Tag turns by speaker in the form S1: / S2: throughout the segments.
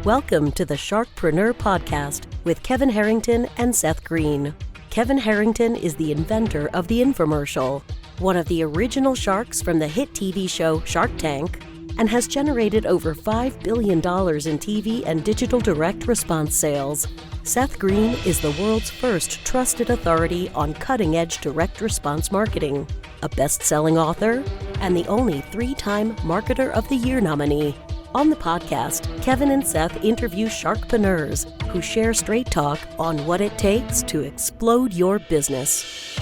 S1: Welcome to the Sharkpreneur podcast with Kevin Harrington and Seth Greene. Kevin Harrington is the inventor of the infomercial, one of the original sharks from the hit TV show Shark Tank, and has generated over $5 billion in TV and digital direct response sales. Seth Greene is the world's first trusted authority on cutting-edge direct response marketing, a best-selling author, and the only 3-time Marketer of the Year nominee. On the podcast, Kevin and Seth interview sharkpreneurs who share straight talk on what it takes to explode your business.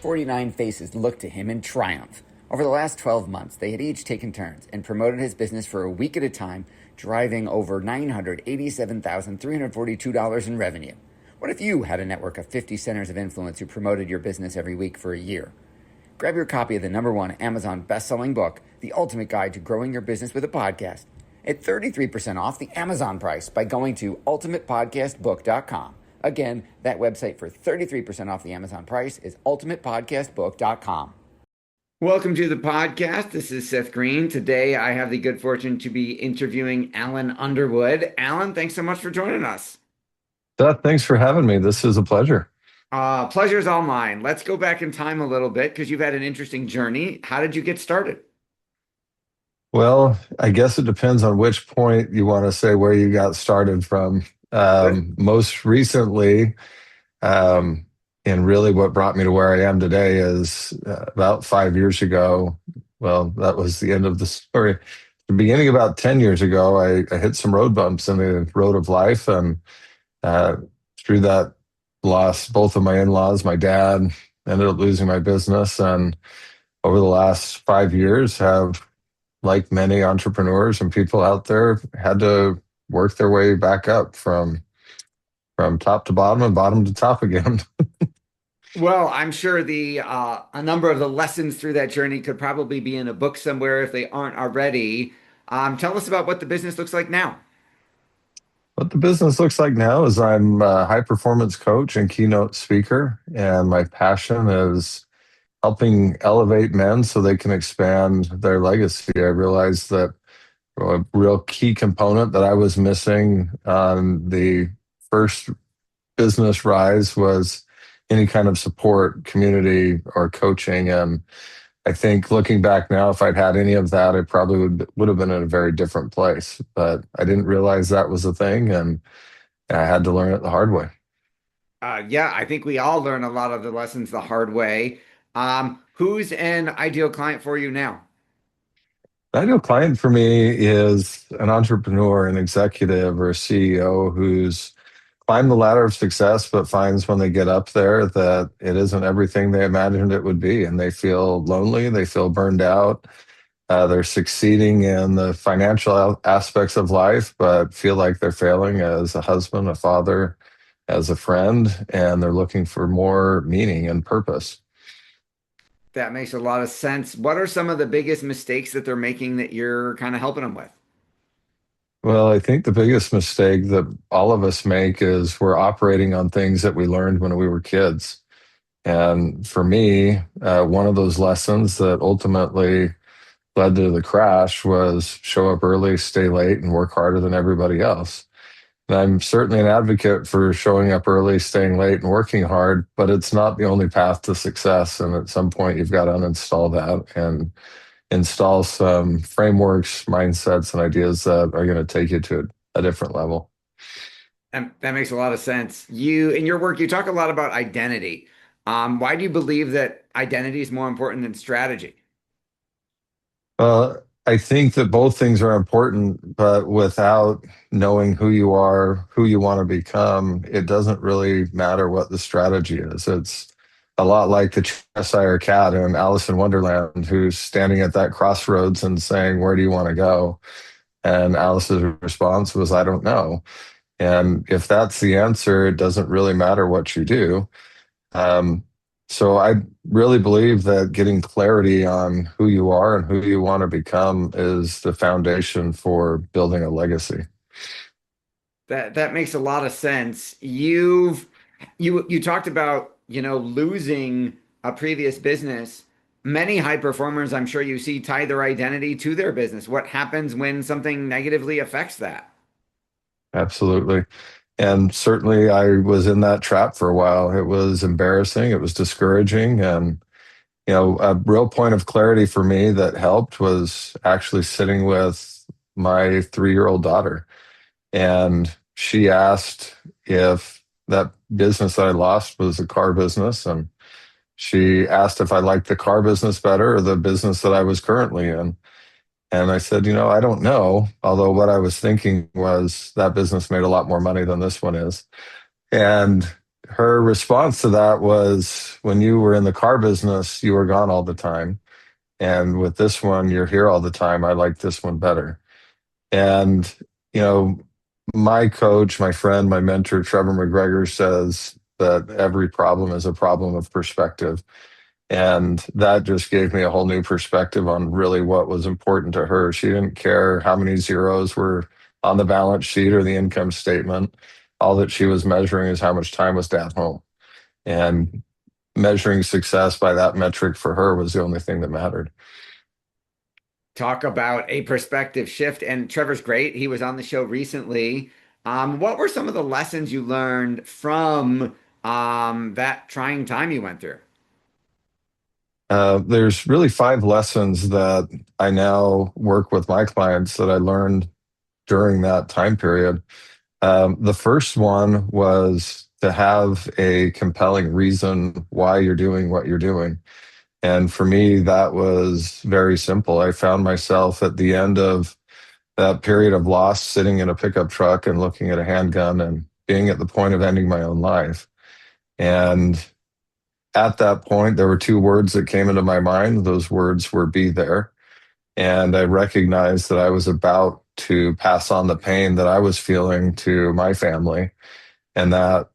S2: 49 faces looked to him in triumph. Over the last 12 months, they had each taken turns and promoted his business for a week at a time, driving over $987,342 in revenue. What if you had a network of 50 centers of influence who promoted your business every week for a year? Grab your copy of the #1 Amazon best-selling book, The Ultimate Guide to Growing Your Business with a Podcast, at 33% off the Amazon price by going to ultimatepodcastbook.com. Again, that website for 33% off the Amazon price is ultimatepodcastbook.com. Welcome to the podcast. This is Seth Greene. Today, I have the good fortune to be interviewing Alan Underwood. Alan, thanks so much for joining us.
S3: Seth, thanks for having me. This is a pleasure.
S2: Pleasure is all mine. Let's go back in time a little bit because you've had an interesting journey. How did you get started?
S3: Well, I guess it depends on which point you want to say where you got started from. Most recently, and really what brought me to where I am today is about 5 years ago. Well, that was the end of the story. The beginning, about 10 years ago, I hit some road bumps in the road of life, and through that, lost both of my in-laws. My dad ended up losing my business, and over the last 5 years have, like many entrepreneurs and people out there, had to work their way back up from top to bottom and bottom to top again.
S2: Well, I'm sure a number of the lessons through that journey could probably be in a book somewhere if they aren't already. Tell us about what the business looks like now.
S3: What the business looks like now is I'm a high-performance coach and keynote speaker, and my passion is helping elevate men so they can expand their legacy. I realized that a real key component that I was missing on the first business rise was any kind of support, community, or coaching. And I think looking back now, if I'd had any of that, I probably would have been in a very different place. But I didn't realize that was a thing, and I had to learn it the hard way.
S2: Yeah, I think we all learn a lot of the lessons the hard way. Who's an ideal client for you now?
S3: The ideal client for me is an entrepreneur, an executive, or a CEO who's climbed the ladder of success, but finds when they get up there that it isn't everything they imagined it would be. And they feel lonely, they feel burned out. They're succeeding in the financial aspects of life, but feel like they're failing as a husband, a father, as a friend, and they're looking for more meaning and purpose.
S2: That makes a lot of sense. What are some of the biggest mistakes that they're making that you're kind of helping them with?
S3: Well, I think the biggest mistake that all of us make is we're operating on things that we learned when we were kids. And for me, one of those lessons that ultimately led to the crash was show up early, stay late, and work harder than everybody else. And I'm certainly an advocate for showing up early, staying late, and working hard, but it's not the only path to success. And at some point, you've got to uninstall that and install some frameworks, mindsets, and ideas that are going to take you to a different level.
S2: That makes a lot of sense. In your work, you talk a lot about identity. Why do you believe that identity is more important than strategy?
S3: I think that both things are important, but without knowing who you are, who you want to become, it doesn't really matter what the strategy is. It's a lot like the Cheshire Cat in Alice in Wonderland, who's standing at that crossroads and saying, "Where do you want to go?" And Alice's response was, "I don't know." And if that's the answer, it doesn't really matter what you do. So I really believe that getting clarity on who you are and who you want to become is the foundation for building a legacy.
S2: That makes a lot of sense. You talked about, losing a previous business. Many high performers, I'm sure you see, tie their identity to their business. What happens when something negatively affects that?
S3: Absolutely. And certainly I was in that trap for a while. It was embarrassing, it was discouraging. And, a real point of clarity for me that helped was actually sitting with my 3-year-old daughter. And she asked if that business that I lost was a car business. And she asked if I liked the car business better or the business that I was currently in. And I said, I don't know. Although what I was thinking was that business made a lot more money than this one is. And her response to that was, when you were in the car business, you were gone all the time. And with this one, you're here all the time. I like this one better. And, you know, my coach, my friend, my mentor, Trevor McGregor, says that every problem is a problem of perspective. And that just gave me a whole new perspective on really what was important to her. She didn't care how many zeros were on the balance sheet or the income statement. All that she was measuring is how much time was at home. And measuring success by that metric for her was the only thing that mattered.
S2: Talk about a perspective shift. And Trevor's great. He was on the show recently. What were some of the lessons you learned from that trying time you went through?
S3: There's really 5 lessons that I now work with my clients that I learned during that time period. The first one was to have a compelling reason why you're doing what you're doing. And for me, that was very simple. I found myself at the end of that period of loss sitting in a pickup truck and looking at a handgun and being at the point of ending my own life. And at that point, there were 2 words that came into my mind. Those words were be there. And I recognized that I was about to pass on the pain that I was feeling to my family. And that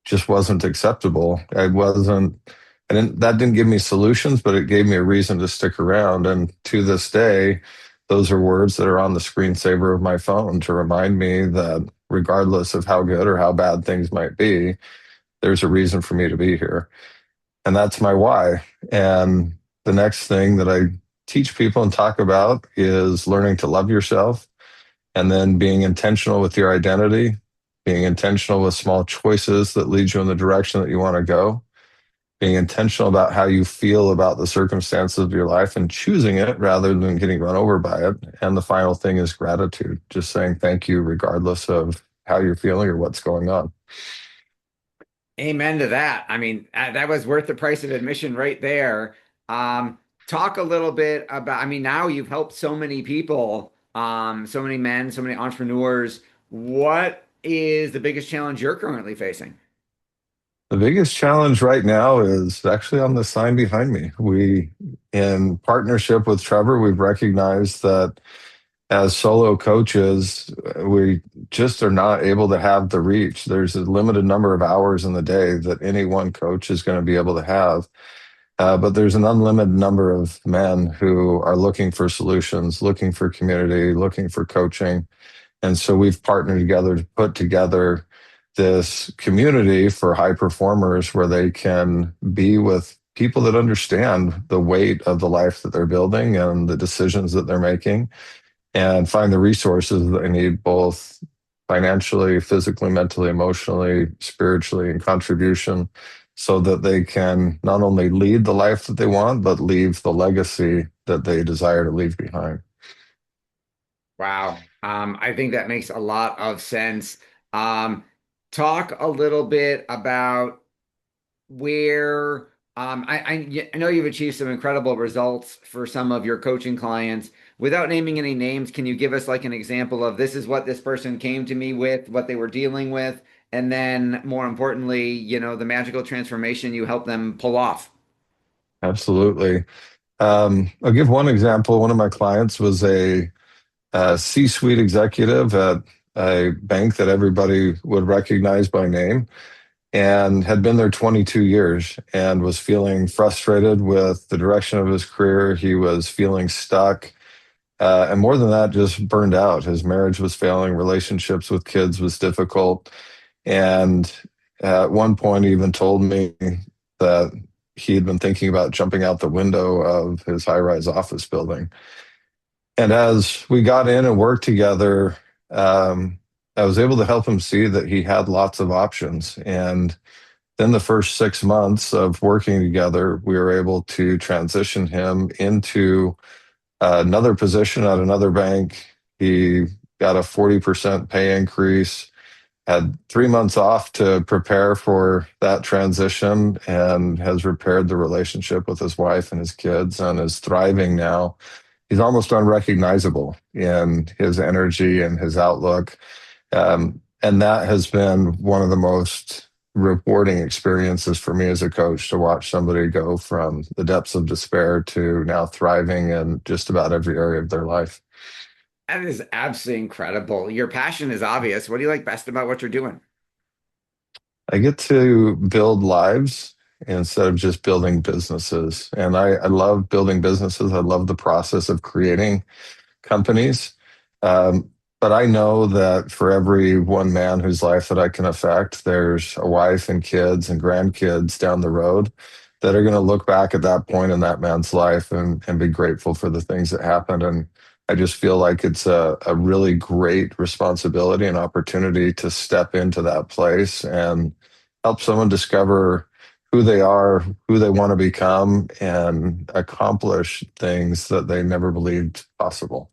S3: just wasn't acceptable. That didn't give me solutions, but it gave me a reason to stick around. And to this day, those are words that are on the screensaver of my phone to remind me that regardless of how good or how bad things might be, there's a reason for me to be here. And that's my why. And the next thing that I teach people and talk about is learning to love yourself and then being intentional with your identity, being intentional with small choices that lead you in the direction that you want to go, being intentional about how you feel about the circumstances of your life and choosing it rather than getting run over by it. And the final thing is gratitude, just saying thank you regardless of how you're feeling or what's going on.
S2: Amen to that. I mean, that was worth the price of admission right there. Talk a little bit about, I mean, now you've helped so many people, so many men, so many entrepreneurs. What is the biggest challenge you're currently facing?
S3: The biggest challenge right now is actually on the sign behind me. In partnership with Trevor, we've recognized that as solo coaches, we just are not able to have the reach. There's a limited number of hours in the day that any one coach is going to be able to have. But there's an unlimited number of men who are looking for solutions, looking for community, looking for coaching. And so we've partnered together to put together this community for high performers where they can be with people that understand the weight of the life that they're building and the decisions that they're making and find the resources that they need both financially, physically, mentally, emotionally, spiritually, and contribution so that they can not only lead the life that they want, but leave the legacy that they desire to leave behind.
S2: Wow. I think that makes a lot of sense. Um, Talk a little bit about where I know you've achieved some incredible results for some of your coaching clients. Without naming any names, can you give us like an example of this is what this person came to me with, what they were dealing with, and then more importantly, the magical transformation you help them pull off?
S3: Absolutely. I'll give one example. One of my clients was a C-suite executive at a bank that everybody would recognize by name and had been there 22 years and was feeling frustrated with the direction of his career. He was feeling stuck. And more than that, just burned out. His marriage was failing, relationships with kids was difficult. And at one point, he even told me that he had been thinking about jumping out the window of his high-rise office building. And as we got in and worked together, I was able to help him see that he had lots of options. And then the first 6 months of working together, we were able to transition him into another position at another bank. He got a 40% pay increase, had 3 months off to prepare for that transition, and has repaired the relationship with his wife and his kids and is thriving now. He's almost unrecognizable in his energy and his outlook. And that has been one of the most rewarding experiences for me as a coach, to watch somebody go from the depths of despair to now thriving in just about every area of their life.
S2: That is absolutely incredible. Your passion is obvious. What do you like best about what you're doing?
S3: I get to build lives instead of just building businesses. And I love building businesses. I love the process of creating companies. But I know that for every one man whose life that I can affect, there's a wife and kids and grandkids down the road that are going to look back at that point in that man's life and be grateful for the things that happened. And I just feel like it's a really great responsibility and opportunity to step into that place and help someone discover who they are, who they want to become, and accomplish things that they never believed possible.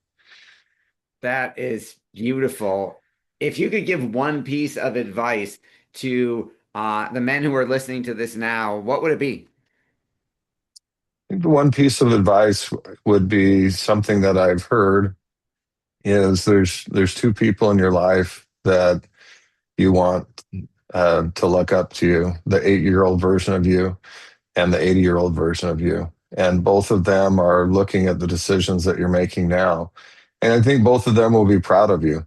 S2: That is beautiful. If you could give one piece of advice to the men who are listening to this now, what would it be?
S3: I think the one piece of advice would be something that I've heard is there's two people in your life that you want to look up to you, the 8-year-old version of you and the 80-year-old version of you. And both of them are looking at the decisions that you're making now. And I think both of them will be proud of you.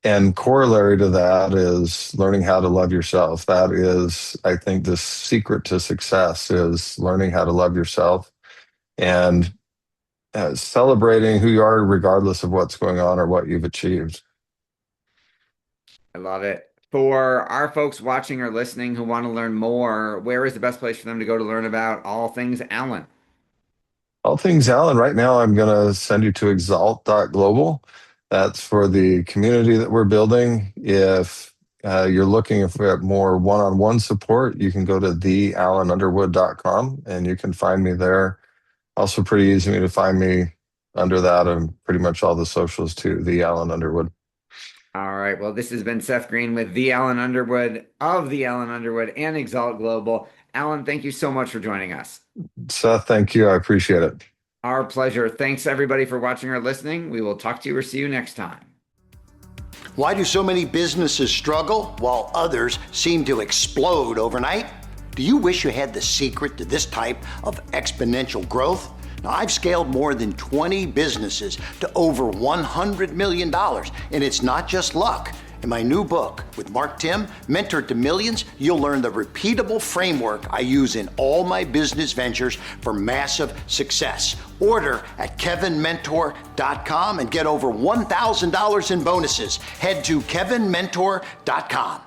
S3: And corollary to that is learning how to love yourself. That is, I think, the secret to success is learning how to love yourself and celebrating who you are regardless of what's going on or what you've achieved.
S2: I love it. For our folks watching or listening who want to learn more, where is the best place for them to go to learn about all things Alan?
S3: All things Alan, right now I'm going to send you to exalt.global. That's for the community that we're building. If you're looking for more one-on-one support, you can go to thealanunderwood.com and you can find me there. Also pretty easy to find me under that and pretty much all the socials too, The Alan Underwood.
S2: All right. Well, this has been Seth Greene with The Alan Underwood of The Alan Underwood and Exalt Global. Alan, thank you so much for joining us.
S3: Seth, thank you. I appreciate it.
S2: Our pleasure. Thanks everybody for watching or listening. We will talk to you or see you next time.
S4: Why do so many businesses struggle while others seem to explode overnight? Do you wish you had the secret to this type of exponential growth? Now, I've scaled more than 20 businesses to over $100 million, and it's not just luck. In my new book with Mark Tim, Mentor to Millions, you'll learn the repeatable framework I use in all my business ventures for massive success. Order at kevinmentor.com and get over $1,000 in bonuses. Head to kevinmentor.com.